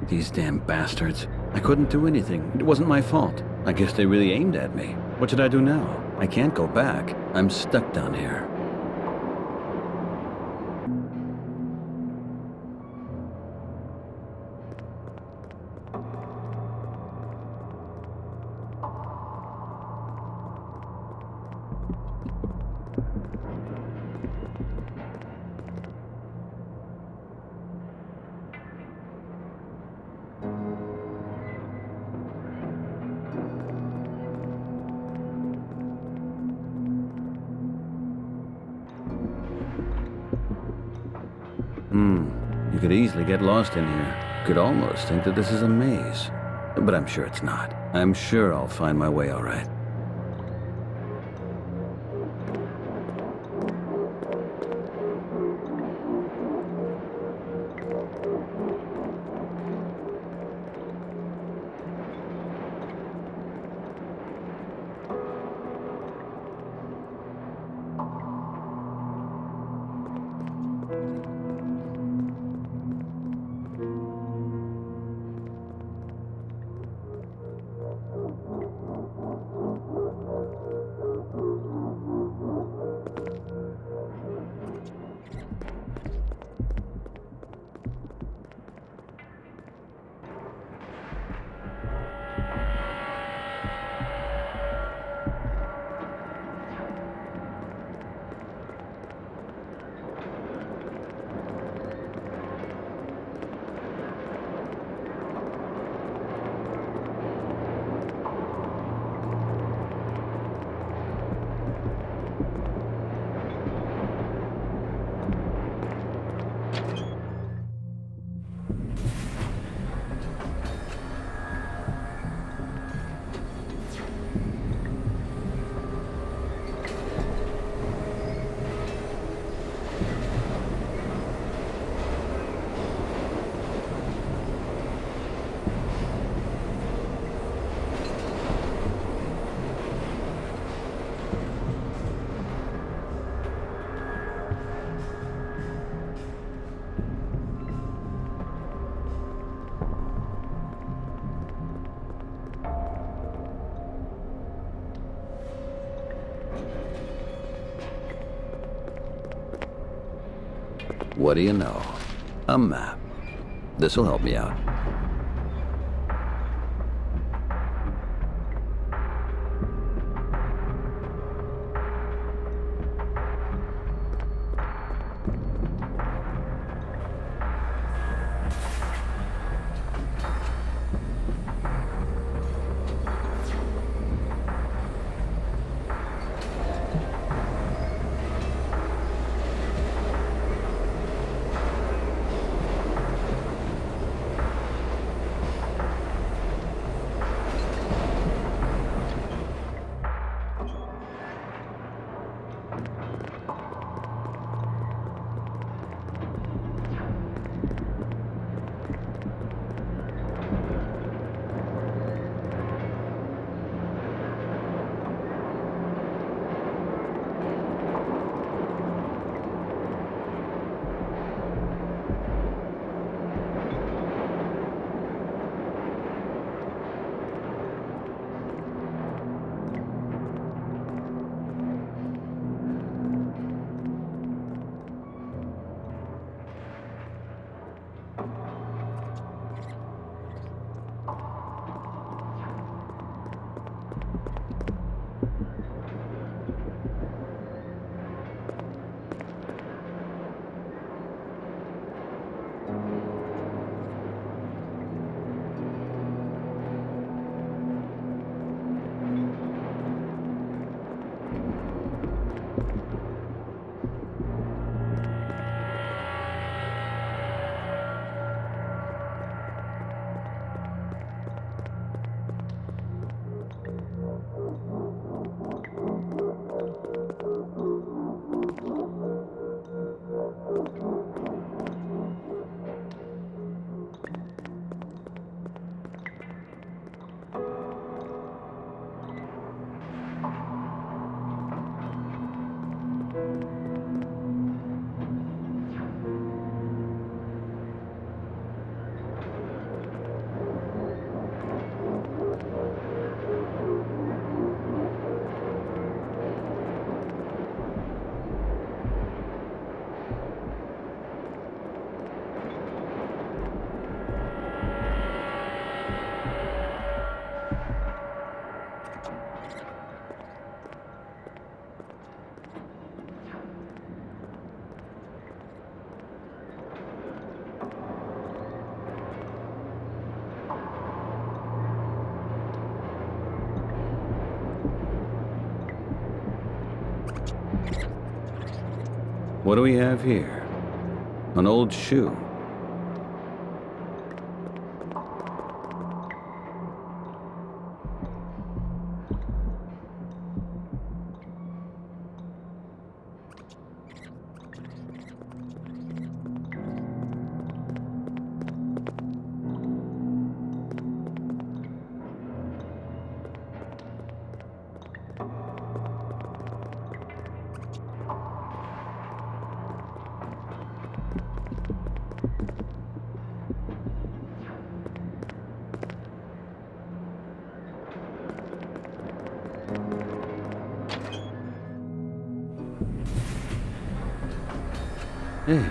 These damn bastards. I couldn't do anything. It wasn't my fault. I guess they really aimed at me. What should I do now? I can't go back. I'm stuck down here. You could easily get lost in here. Could almost think that this is a maze. But I'm sure it's not. I'm sure I'll find my way all right. What do you know? A map. This'll help me out. What do we have here? An old shoe. Hey,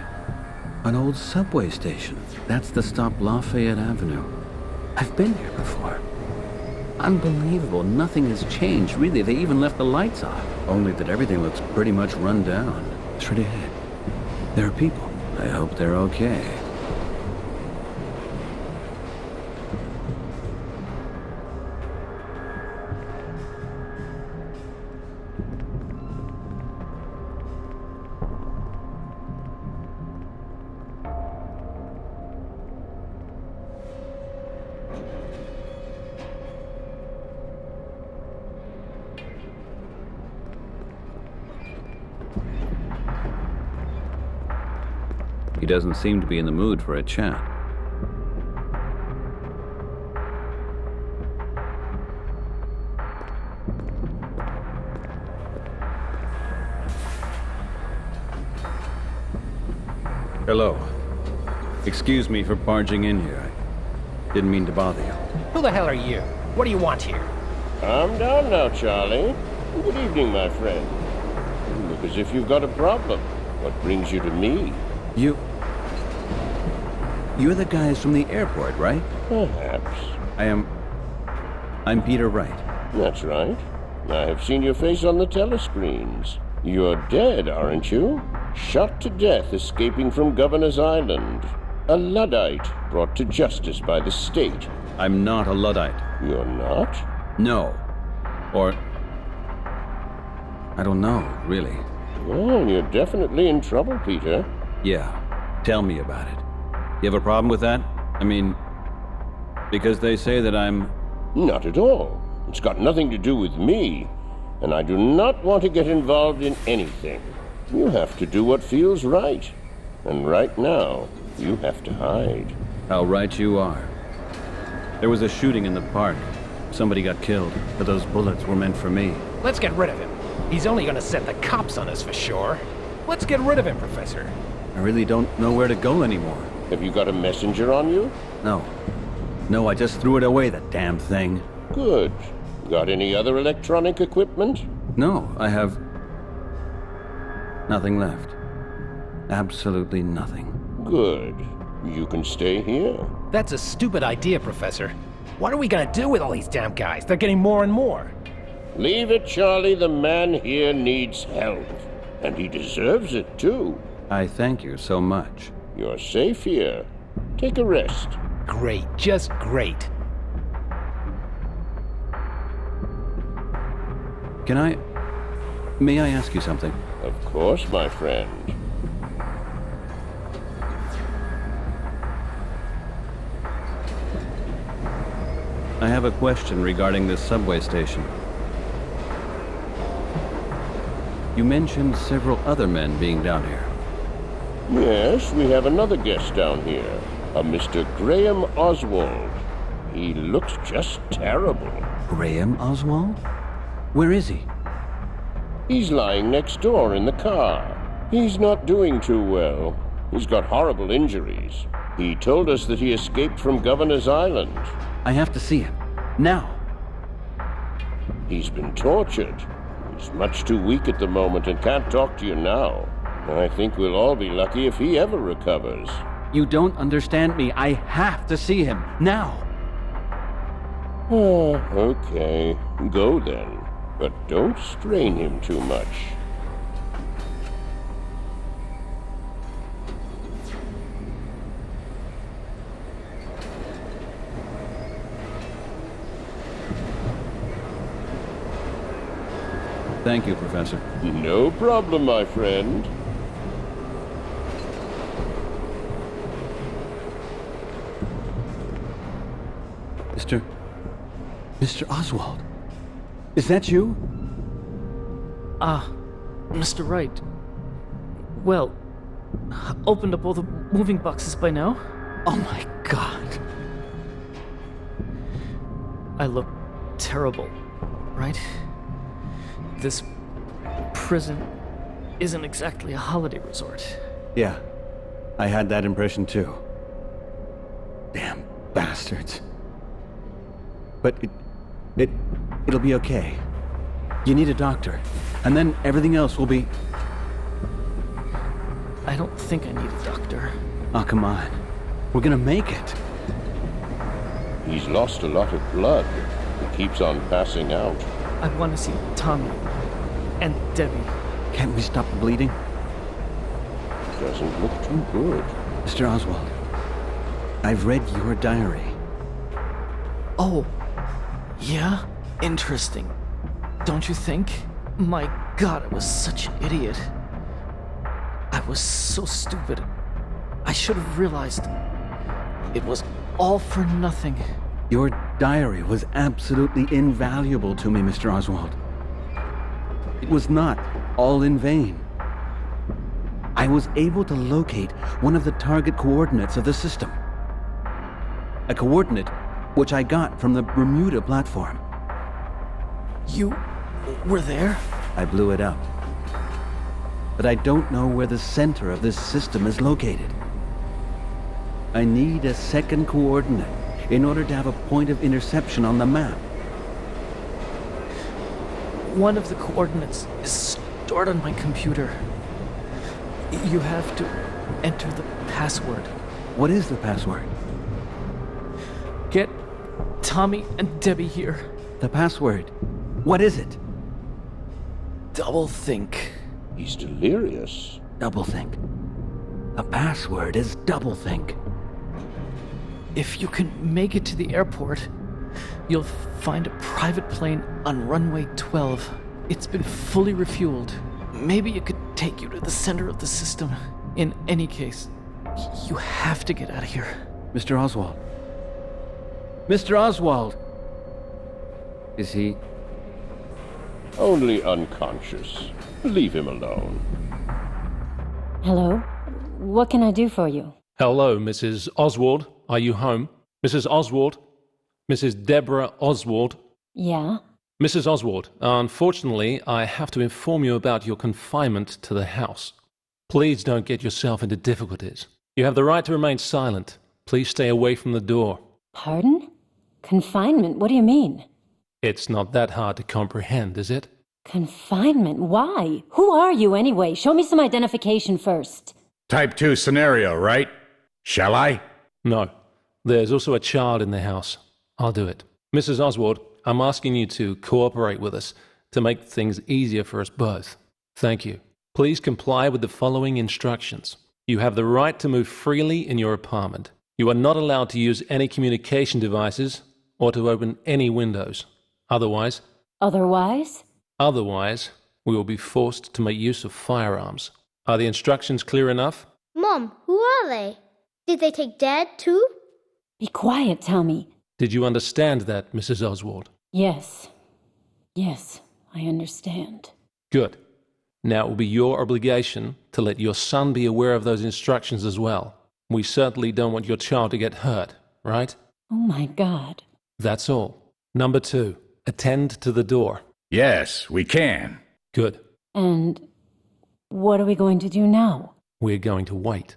an old subway station. That's the stop Lafayette Avenue. I've been here before. Unbelievable, nothing has changed, really. They even left the lights off. Only that everything looks pretty much run down. Straight ahead. There are people. I hope they're okay. He doesn't seem to be in the mood for a chat. Hello. Excuse me for barging in here. I didn't mean to bother you. Who the hell are you? What do you want here? Calm down now, Charlie. Good evening, my friend. You look as if you've got a problem. What brings you to me? You're the guys from the airport, right? Perhaps. I'm Peter Wright. That's right. I have seen your face on the telescreens. You're dead, aren't you? Shot to death escaping from Governor's Island. A Luddite brought to justice by the state. I'm not a Luddite. You're not? No. Or... I don't know, really. Well, you're definitely in trouble, Peter. Yeah. Tell me about it. You have a problem with that? I mean, because they say that I'm... Not at all. It's got nothing to do with me. And I do not want to get involved in anything. You have to do what feels right. And right now, you have to hide. How right you are. There was a shooting in the park. Somebody got killed, but those bullets were meant for me. Let's get rid of him. He's only gonna set the cops on us for sure. Let's get rid of him, Professor. I really don't know where to go anymore. Have you got a messenger on you? No, I just threw it away, that damn thing. Good. Got any other electronic equipment? No, I have... nothing left. Absolutely nothing. Good. You can stay here. That's a stupid idea, Professor. What are we gonna do with all these damn guys? They're getting more and more. Leave it, Charlie. The man here needs help. And he deserves it, too. I thank you so much. You're safe here. Take a rest. Great, just great. May I ask you something? Of course, my friend. I have a question regarding this subway station. You mentioned several other men being down here. Yes, we have another guest down here. A Mr. Graham Oswald. He looks just terrible. Graham Oswald? Where is he? He's lying next door in the car. He's not doing too well. He's got horrible injuries. He told us that he escaped from Governor's Island. I have to see him. Now. He's been tortured. He's much too weak at the moment and can't talk to you now. I think we'll all be lucky if he ever recovers. You don't understand me. I have to see him. Now. Oh, okay. Go then. But don't strain him too much. Thank you, Professor. No problem, my friend. Mr. Oswald. Is that you? Mr. Wright. Well, opened up all the moving boxes by now? Oh my God. I look terrible, right? This prison isn't exactly a holiday resort. Yeah, I had that impression too. Damn bastards. But it'll be okay. You need a doctor, and then everything else will be... I don't think I need a doctor. Oh, come on. We're gonna make it. He's lost a lot of blood. He keeps on passing out. I want to see Tommy and Debbie. Can't we stop the bleeding? Doesn't look too good. Mr. Oswald, I've read your diary. Oh, yeah? Interesting. Don't you think? My God, I was such an idiot. I was so stupid. I should have realized it was all for nothing. Your diary was absolutely invaluable to me, Mr. Oswald. It was not all in vain. I was able to locate one of the target coordinates of the system. A coordinate which I got from the Bermuda platform. You were there? I blew it up. But I don't know where the center of this system is located. I need a second coordinate in order to have a point of interception on the map. One of the coordinates is stored on my computer. You have to enter the password. What is the password? Get Tommy and Debbie here. The password. What is it? Double think. He's delirious. Doublethink. The password is doublethink. If you can make it to the airport, you'll find a private plane on runway 12. It's been fully refueled. Maybe it could take you to the center of the system. In any case, you have to get out of here. Mr. Oswald. Mr. Oswald! Is he... Only unconscious. Leave him alone. Hello? What can I do for you? Hello, Mrs. Oswald. Are you home? Mrs. Oswald? Mrs. Deborah Oswald? Yeah? Mrs. Oswald, unfortunately, I have to inform you about your confinement to the house. Please don't get yourself into difficulties. You have the right to remain silent. Please stay away from the door. Pardon? Confinement? What do you mean? It's not that hard to comprehend, is it? Confinement? Why? Who are you anyway? Show me some identification first. Type 2 scenario, right? Shall I? No. There's also a child in the house. I'll do it. Mrs. Oswald, I'm asking you to cooperate with us to make things easier for us both. Thank you. Please comply with the following instructions. You have the right to move freely in your apartment. You are not allowed to use any communication devices or to open any windows. Otherwise, we will be forced to make use of firearms. Are the instructions clear enough? Mom, who are they? Did they take Dad too? Be quiet, Tommy. Did you understand that, Mrs. Oswald? Yes. Yes, I understand. Good. Now it will be your obligation to let your son be aware of those instructions as well. We certainly don't want your child to get hurt, right? Oh my God. That's all. Number 2, attend to the door. Yes, we can. Good. And what are we going to do now? We're going to wait.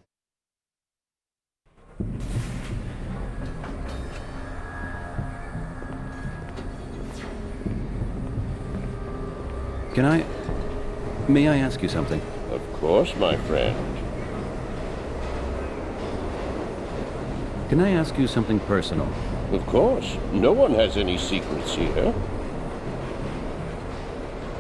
May I ask you something? Of course, my friend. Can I ask you something personal? Of course. No one has any secrets here.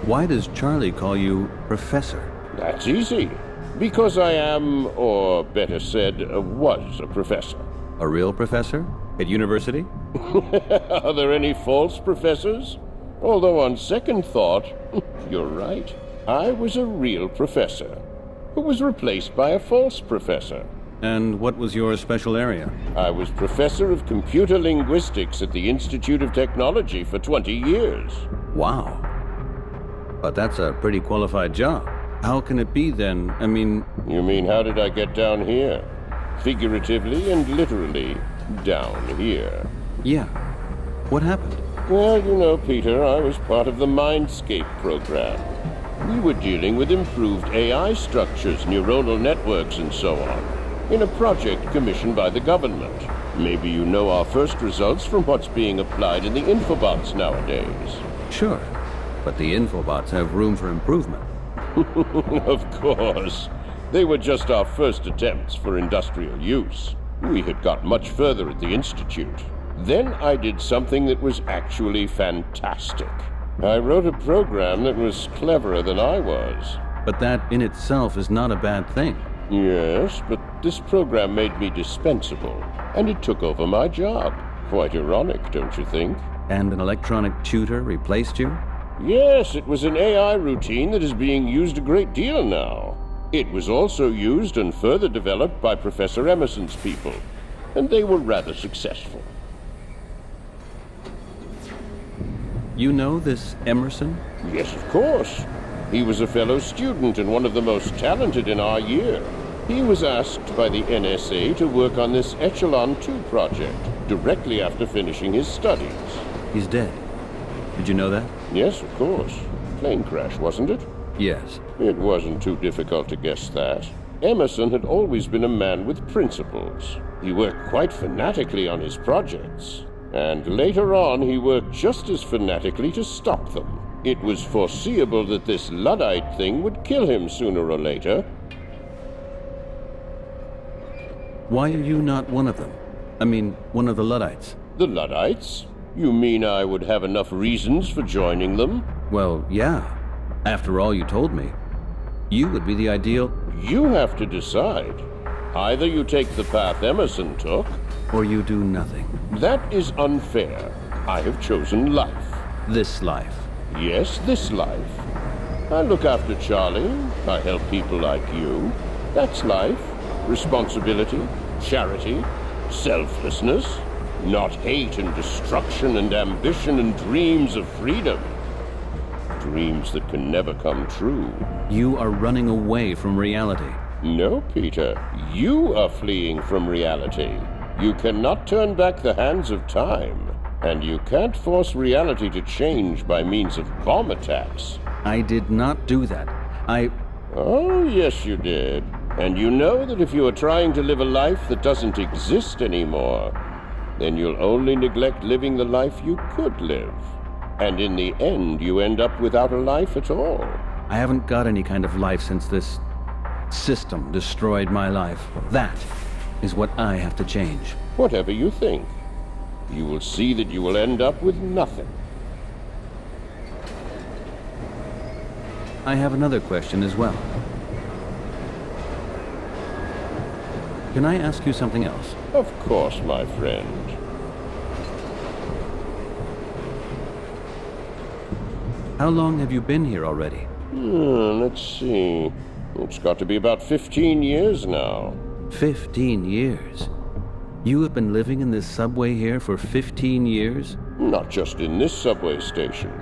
Why does Charlie call you Professor? That's easy. Because I am, or better said, was a professor. A real professor? At university? Are there any false professors? Although on second thought, you're right. I was a real professor who was replaced by a false professor. And what was your special area? I was professor of computer linguistics at the Institute of Technology for 20 years. Wow. But that's a pretty qualified job. How can it be then? I mean... You mean how did I get down here? Figuratively and literally, down here. Yeah. What happened? Well, you know, Peter, I was part of the Mindscape program. We were dealing with improved AI structures, neuronal networks, and so on, in a project commissioned by the government. Maybe you know our first results from what's being applied in the infobots nowadays. Sure. But the infobots have room for improvement. Of course. They were just our first attempts for industrial use. We had got much further at the Institute. Then I did something that was actually fantastic. I wrote a program that was cleverer than I was. But that in itself is not a bad thing. Yes, but this program made me dispensable, and it took over my job. Quite ironic, don't you think? And an electronic tutor replaced you? Yes, it was an AI routine that is being used a great deal now. It was also used and further developed by Professor Emerson's people, and they were rather successful. You know this Emerson? Yes, of course. He was a fellow student and one of the most talented in our year. He was asked by the NSA to work on this Echelon 2 project directly after finishing his studies. He's dead. Did you know that? Yes, of course. Plane crash, wasn't it? Yes. It wasn't too difficult to guess that. Emerson had always been a man with principles. He worked quite fanatically on his projects. And later on, he worked just as fanatically to stop them. It was foreseeable that this Luddite thing would kill him sooner or later. Why are you not one of them? I mean, one of the Luddites? The Luddites? You mean I would have enough reasons for joining them? Well, yeah. After all you told me, you would be the ideal... You have to decide. Either you take the path Emerson took, or you do nothing. That is unfair. I have chosen life. This life. Yes, this life. I look after Charlie. I help people like you. That's life. Responsibility, charity, selflessness. Not hate and destruction and ambition and dreams of freedom. Dreams that can never come true. You are running away from reality. No, Peter. You are fleeing from reality. You cannot turn back the hands of time. And you can't force reality to change by means of bomb attacks. I did not do that. Oh, yes, you did. And you know that if you are trying to live a life that doesn't exist anymore, then you'll only neglect living the life you could live. And in the end, you end up without a life at all. I haven't got any kind of life since this system destroyed my life. That is what I have to change. Whatever you think. You will see that you will end up with nothing. I have another question as well. Can I ask you something else? Of course, my friend. How long have you been here already? Let's see. It's got to be about 15 years now. 15 years? You have been living in this subway here for 15 years? Not just in this subway station.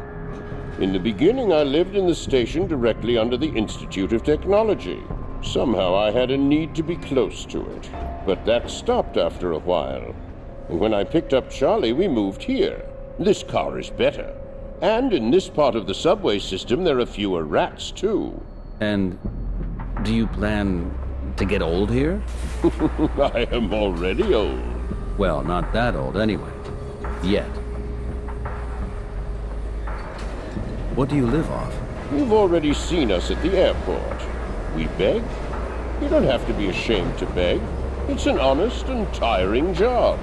In the beginning, I lived in the station directly under the Institute of Technology. Somehow I had a need to be close to it. But that stopped after a while. And when I picked up Charlie, we moved here. This car is better. And in this part of the subway system, there are fewer rats, too. And do you plan to get old here? I am already old. Well, not that old anyway. Yet. What do you live off? You've already seen us at the airport. We beg? You don't have to be ashamed to beg. It's an honest and tiring job.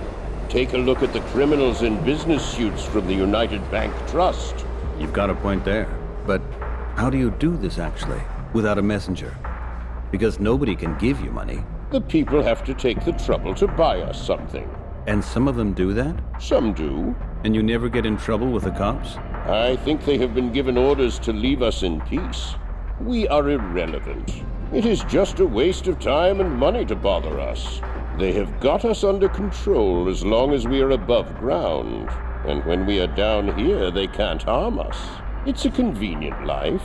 Take a look at the criminals in business suits from the United Bank Trust. You've got a point there. But how do you do this actually, without a messenger? Because nobody can give you money. The people have to take the trouble to buy us something. And some of them do that? Some do. And you never get in trouble with the cops? I think they have been given orders to leave us in peace. We are irrelevant. It is just a waste of time and money to bother us. They have got us under control as long as we are above ground. And when we are down here, they can't harm us. It's a convenient life.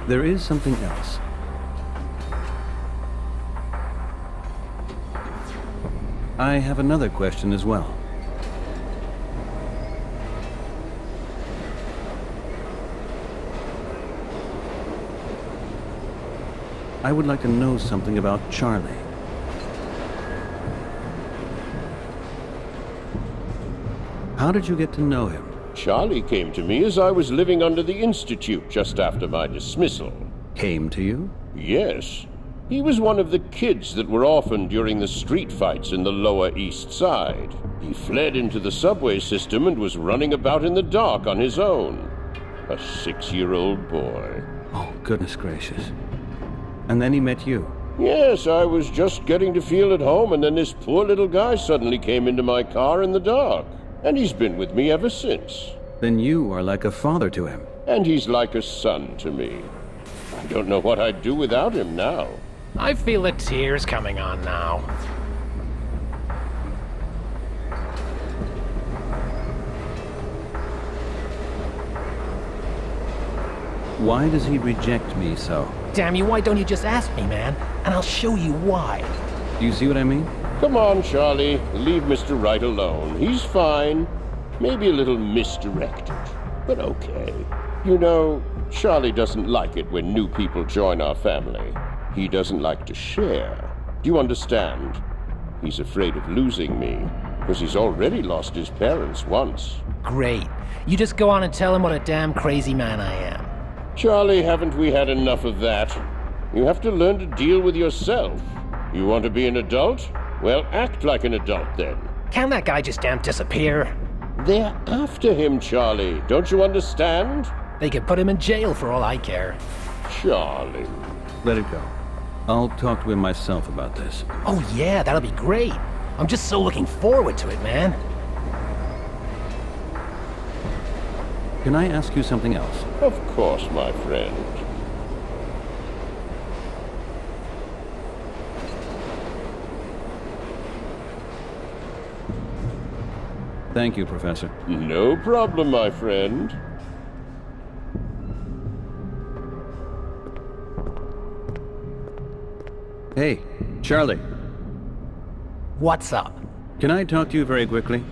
There is something else. I have another question as well. I would like to know something about Charlie. How did you get to know him? Charlie came to me as I was living under the Institute just after my dismissal. Came to you? Yes. He was one of the kids that were orphaned during the street fights in the Lower East Side. He fled into the subway system and was running about in the dark on his own. A 6-year-old boy. Oh, goodness gracious. And then he met you. Yes, I was just getting to feel at home, and then this poor little guy suddenly came into my car in the dark. And he's been with me ever since. Then you are like a father to him. And he's like a son to me. I don't know what I'd do without him now. I feel the tears coming on now. Why does he reject me so? Damn you, why don't you just ask me, man? And I'll show you why. Do you see what I mean? Come on, Charlie. Leave Mr. Wright alone. He's fine. Maybe a little misdirected, but okay. You know, Charlie doesn't like it when new people join our family. He doesn't like to share. Do you understand? He's afraid of losing me, because he's already lost his parents once. Great. You just go on and tell him what a damn crazy man I am. Charlie, haven't we had enough of that? You have to learn to deal with yourself. You want to be an adult? Well, act like an adult then. Can that guy just damn disappear? They're after him, Charlie. Don't you understand? They could put him in jail for all I care. Charlie. Let it go. I'll talk to him myself about this. Oh yeah, that'll be great. I'm just so looking forward to it, man. Can I ask you something else? Of course, my friend. Thank you, Professor. No problem, my friend. Hey, Charlie. What's up? Can I talk to you very quickly?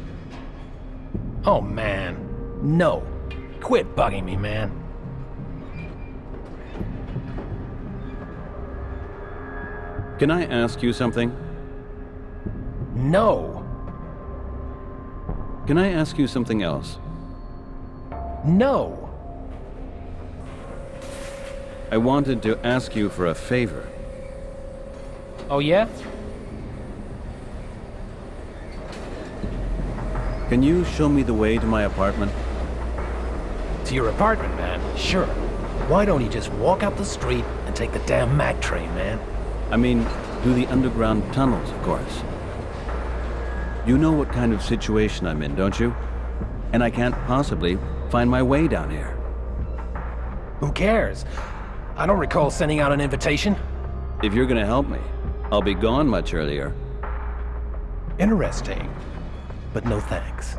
Oh man. No. Quit bugging me, man. Can I ask you something? No. Can I ask you something else? No. I wanted to ask you for a favor. Oh yeah? Can you show me the way to my apartment? To your apartment, man? Sure. Why don't you just walk up the street and take the damn MAC train, man? I mean, through the underground tunnels, of course. You know what kind of situation I'm in, don't you? And I can't possibly find my way down here. Who cares? I don't recall sending out an invitation. If you're gonna help me, I'll be gone much earlier. Interesting. But no thanks.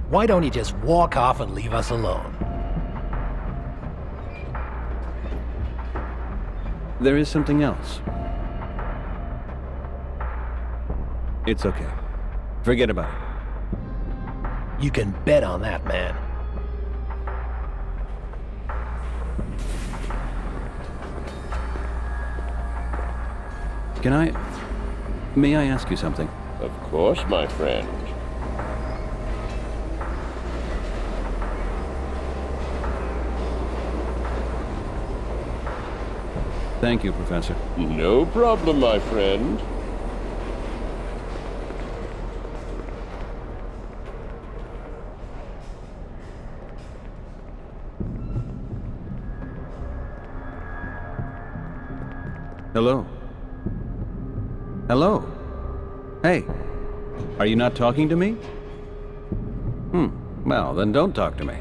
Why don't you just walk off and leave us alone? There is something else. It's okay. Forget about it. You can bet on that, man. May I ask you something? Of course, my friend. Thank you, Professor. No problem, my friend. Hello? Hello? Hey, are you not talking to me? Well, then don't talk to me.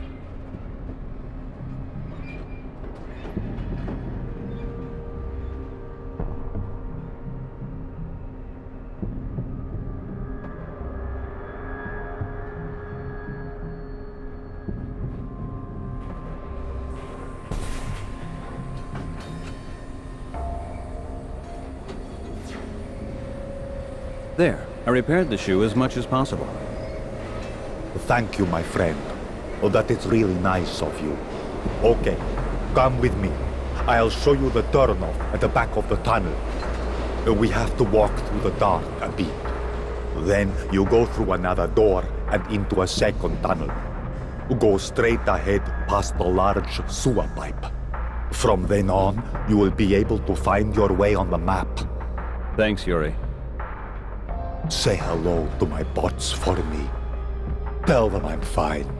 There, I repaired the shoe as much as possible. Thank you, my friend. Oh, that is really nice of you. Okay, come with me. I'll show you the turnoff at the back of the tunnel. We have to walk through the dark a bit. Then you go through another door and into a second tunnel. Go straight ahead past the large sewer pipe. From then on, you will be able to find your way on the map. Thanks, Yuri. Say hello to my bots for me. Tell them I'm fine.